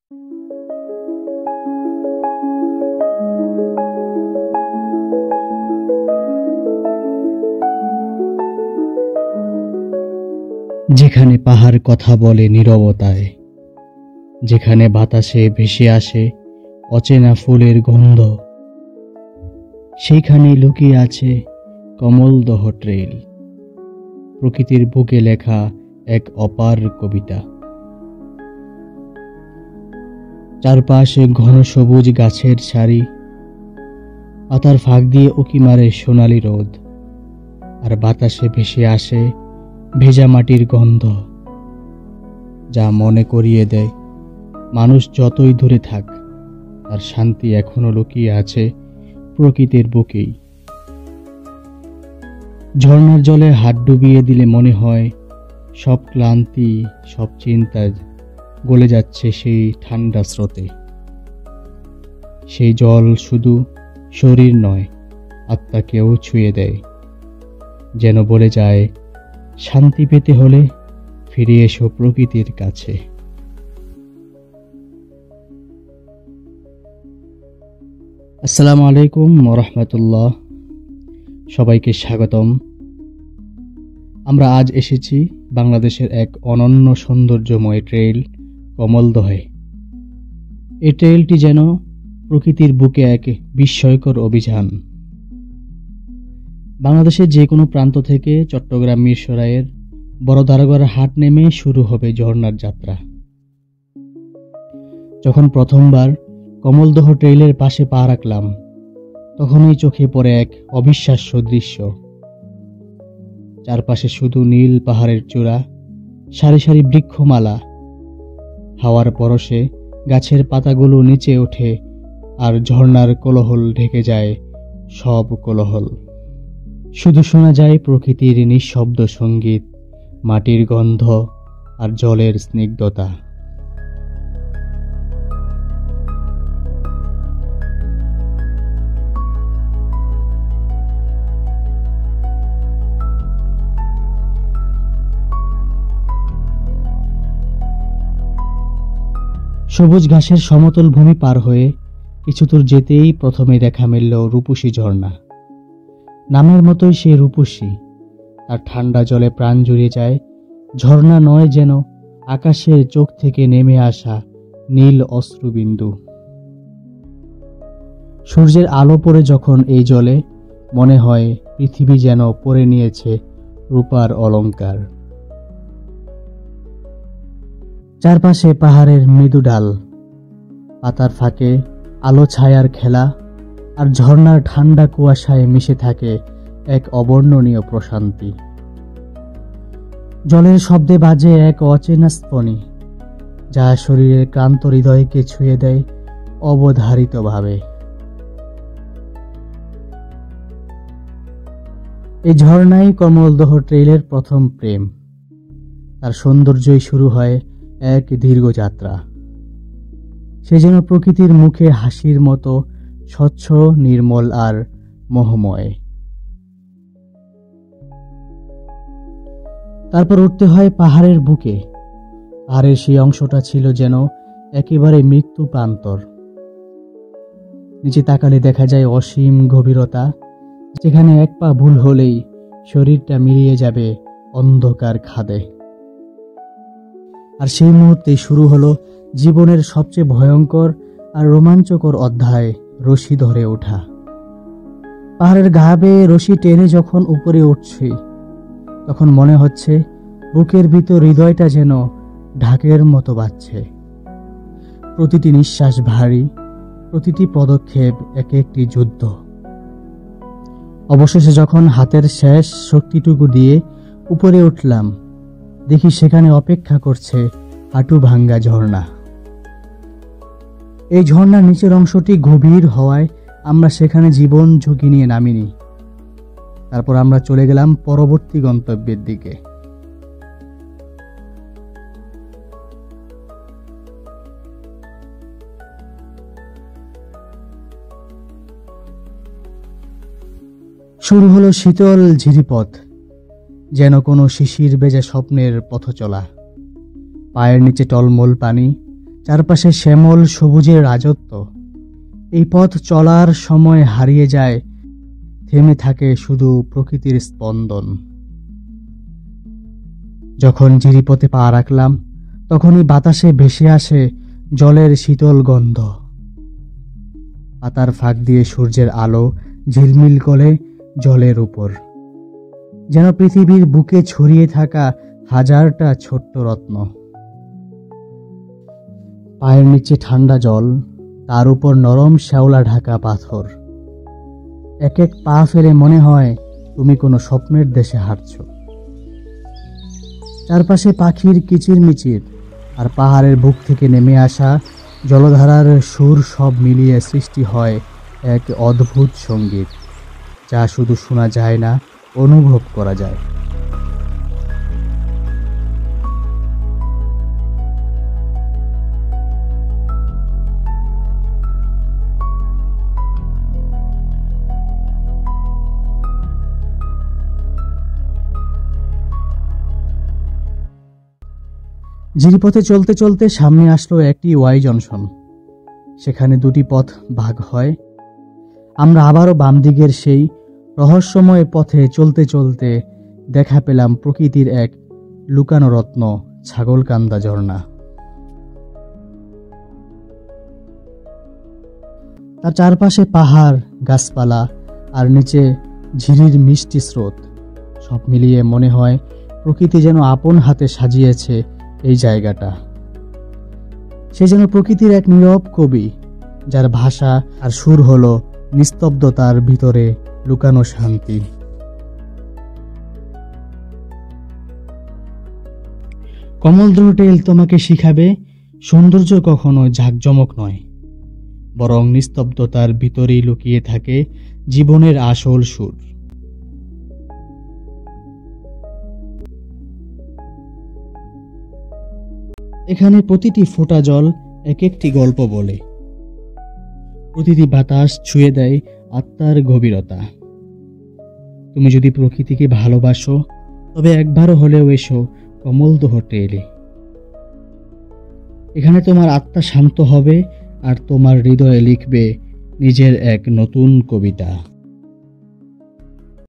যেখানে পাহাড় কথা বলে নীরবতায়, যেখানে বাতাসে ভেসে আসে অচেনা ফুলের গন্ধ, সেইখানে লুকিয়ে আছে কমলদহ ট্রেইল, প্রকৃতির বুকে লেখা এক অপার কবিতা। চারপাশে ঘন সবুজ গাছের সারি, পাতার ফাঁক দিয়ে উঁকি মারে সোনালি রোদ, আর বাতাসে ভেসে আসে ভেজা মাটির গন্ধ, যা মনে করিয়ে দেয় মানুষ যতই দূরে থাক, তার শান্তি এখনো লুকিয়ে আছে প্রকৃতির বুকেই। ঝর্ণার জলে হাত ডুবিয়ে দিলে মনে হয় সব ক্লান্তি, সব চিন্তা গলে যাচ্ছে সেই ঠান্ডা স্রোতে। সেই জল শুধু শরীর নয়, আত্মাকেও ছুঁয়ে দেয়, যেন বলে যায় শান্তি পেতে হলে ফিরে এসো প্রকৃতির কাছে। আসসালামু আলাইকুম ওয়া রাহমাতুল্লাহ, সবাইকে স্বাগতম। আমরা আজ এসেছি বাংলাদেশের এক অনন্য সৌন্দর্যময় ট্রেইল কমলদহে। এই ট্রেইলটি যেন প্রকৃতির বুকে এক বিস্ময়কর অভিযান। বাংলাদেশের যে কোনো প্রান্ত থেকে চট্টগ্রাম মিরসরাইয়ের বড় দারোগার হাট নেমে শুরু হবে ঝর্ণার যাত্রা। যখন প্রথমবার কমলদহ ট্রেইলের পাশে পা রাখলাম, তখনই চোখে পড়ে এক অবিশ্বাস্য দৃশ্য। চারপাশে শুধু নীল পাহাড়ের চূড়া, সারি সারি বৃক্ষমালা, হাওয়ার পরশে গাছের পাতাগুলো নিচে ওঠে, আর ঝর্ণার কোলাহল ঢেকে যায় সব কোলাহল। শুধু শোনা যায় প্রকৃতির নিঃশব্দ সঙ্গীত, মাটির গন্ধ আর জলের স্নিগ্ধতা। সবুজ ঘাসের সমতল ভূমি পার হয়ে কিছু দূর যেতেই প্রথমে দেখা মিলল রূপসী ঝর্ণা। নামের মতোই সে রূপসী, তার ঠান্ডা জলে প্রাণ জুড়িয়ে যায়। ঝর্ণা নয়, যেন আকাশের চোখ থেকে নেমে আসা নীল অশ্রুবিন্দু। সূর্যের আলো পড়ে যখন এই জলে, মনে হয় পৃথিবী যেন পরে নিয়েছে রূপার অলংকার। চারপাশে পাহাড়ের মৃদু ডাল, পাতার ফাঁকে আলো ছায়ার খেলা, আর ঝর্ণার ঠান্ডা কুয়াশায় মিশে থাকে এক অবর্ণনীয় প্রশান্তি। জলের শব্দে বাজে এক অচেনা ধ্বনি, যা শরীরের ক্লান্ত হৃদয়কে ছুঁয়ে দেয় অবধারিতভাবে। এই ঝর্ণাই কমলদহ ট্রেইলের প্রথম প্রেম। তার সৌন্দর্যই শুরু হয় এক দীর্ঘ যাত্রা। সে যেন প্রকৃতির মুখে হাসির মতো স্বচ্ছ, নির্মল আর মোহময়। তারপর উঠতে হয় পাহাড়ের বুকে। পাহাড়ের সেই অংশটা ছিল যেন একেবারে মৃত্যু প্রান্তর। নিচে তাকালে দেখা যায় অসীম গভীরতা, যেখানে এক পা ভুল হলেই শরীরটা মিলিয়ে যাবে অন্ধকার খাদে। আর সেই মুহূর্তে শুরু হলো জীবনের সবচেয়ে ভয়ঙ্কর আর রোমাঞ্চকর অধ্যায়, রশি ধরে ওঠা। পাহাড়ের গা বেয়ে রশি টেনে যখন উপরে উঠছি, তখন মনে হচ্ছে বুকের ভিতর হৃদয়টা যেন ঢাকের মতো বাজছে। প্রতিটি নিঃশ্বাস ভারী, প্রতিটি পদক্ষেপ এক একটি যুদ্ধ। অবশেষে যখন হাতের শেষ শক্তিটুকু দিয়ে উপরে উঠলাম, দেখি সেখানে অপেক্ষা করছে হাঁটু ভাঙ্গা ঝর্ণা। এই ঝর্ণার নিচের অংশটি গভীর হওয়ায় আমরা সেখানে জীবন ঝুঁকি নিয়ে নামিনি। তারপর আমরা চলে গেলাম পরবর্তী গন্তব্যের দিকে। শুরু হলো শীতল ঝিরিপথ, যেন কোনো শিশির ভেজা স্বপ্নের পথ চলা। পায়ের নিচে টলমল পানি, চারপাশে শ্যামল সবুজের রাজত্ব। এই পথ চলার সময় হারিয়ে যায়, থেমে থাকে শুধু প্রকৃতির স্পন্দন। যখন জিরিপথে পা রাখলাম, তখনই বাতাসে ভেসে আসে জলের শীতল গন্ধ। পাতার ফাঁক দিয়ে সূর্যের আলো ঝিলমিল করে জলের উপর, যেন পৃথিবীর বুকে ছড়িয়ে থাকা হাজারটা ছোট্ট রত্ন। পায়ের নিচে ঠান্ডা জল, তার উপর নরম শ্যাওলা ঢাকা পাথর। এক এক পা ফেলে মনে হয় তুমি কোনো স্বপ্নের দেশে হাঁটছ। চারপাশে পাখির কিচিরমিচির আর পাহাড়ের বুক থেকে নেমে আসা জলধারার সুর সব মিলিয়ে সৃষ্টি হয় এক অদ্ভুত সঙ্গীত, যা শুধু শোনা যায় না, অনুভব করা যায়। জিরিপথে চলতে চলতে সামনে আসলো একটি ওয়াই জংশন। সেখানে দুটি পথ ভাগ হয়। আমরা আবারও বাম দিকের সেই রহস্যময় পথে চলতে চলতে দেখা পেলাম প্রকৃতির এক লুকানো রত্ন, ছাগলকান্দা ঝর্ণা। তার চারপাশে পাহাড়, গাছপালা আর নিচে ঝিরির মিষ্টি স্রোত। সব মিলিয়ে মনে হয় প্রকৃতি যেন আপন হাতে সাজিয়েছে এই জায়গাটা। সে যেন প্রকৃতির এক নীরব কবি, যার ভাষা আর সুর হলো নিস্তব্ধতার ভিতরে লুকানো শান্তি। কমলদ্রো টেল তোমাকে শিখাবে সৌন্দর্য কখনো ঝাঁকজমক নয়, বরং নিস্তব্ধতার ভিতরেই লুকিয়ে থাকে জীবনের আসল সুর। এখানে প্রতিটি ফোঁটা জল এক একটি গল্প বলে, প্রতিটি বাতাস ছুঁয়ে দেয় আত্মার গভীরতা। তুমি যদি প্রকৃতিকে ভালোবাসো, তবে একবারও হলেও এসো কমলদহ টেলে। এখানে তোমার আত্মা শান্ত হবে আর তোমার হৃদয়ে লিখবে নিজের এক নতুন কবিতা।